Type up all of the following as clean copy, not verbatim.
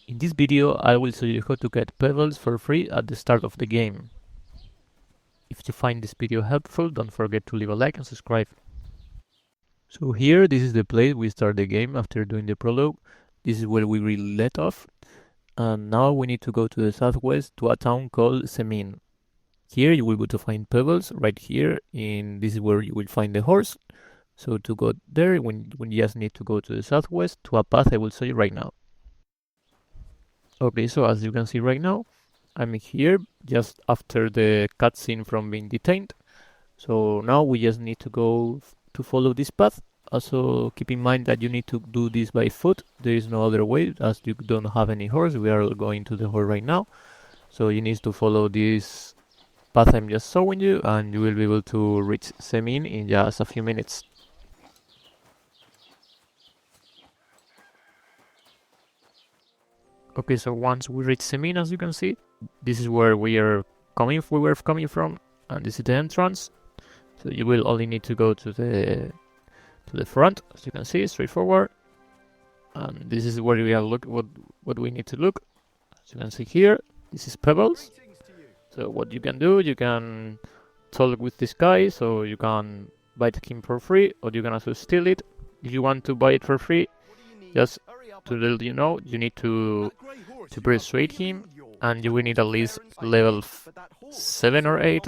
In this video I will show you how to get Pebbles for free at the start of the game. If you find this video helpful, don't forget to leave a like and subscribe. So here, this is the place we start the game after doing the prologue. This is where we really let off. And now we need to go to the southwest to a town called Semin. Here you will go to find Pebbles, right here, and this is where you will find the horse. So to go there, we just need to go to the southwest to a path I will show you right now. Okay, so as you can see right now, I'm here just after the cutscene from being detained. So now we just need to go to follow this path. Also keep in mind that you need to do this by foot. There is no other way as you don't have any horse. We are going to the horse right now. So you need to follow this path I'm just showing you and you will be able to reach Semin in just a few minutes. Okay, so once we reach Semin, as you can see, this is where we were coming from, and this is the entrance. So you will only need to go to the front, as you can see, straightforward. And this is where we are what we need to look. As you can see here, this is Pebbles. So what you can do, you can talk with this guy, so you can buy him for free, or you can also steal it. If you want to buy it for free, just to let you know, you need to persuade him, and you will need at least level 7 or 8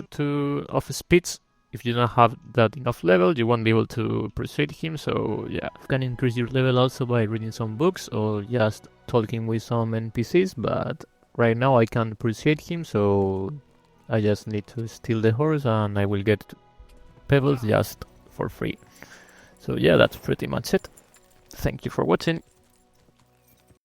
of speeds. If you don't have that enough level, you won't be able to persuade him, so yeah. You can increase your level also by reading some books or just talking with some NPCs, but right now I can't persuade him, so I just need to steal the horse and I will get Pebbles just for free. So yeah, that's pretty much it. Thank you for watching.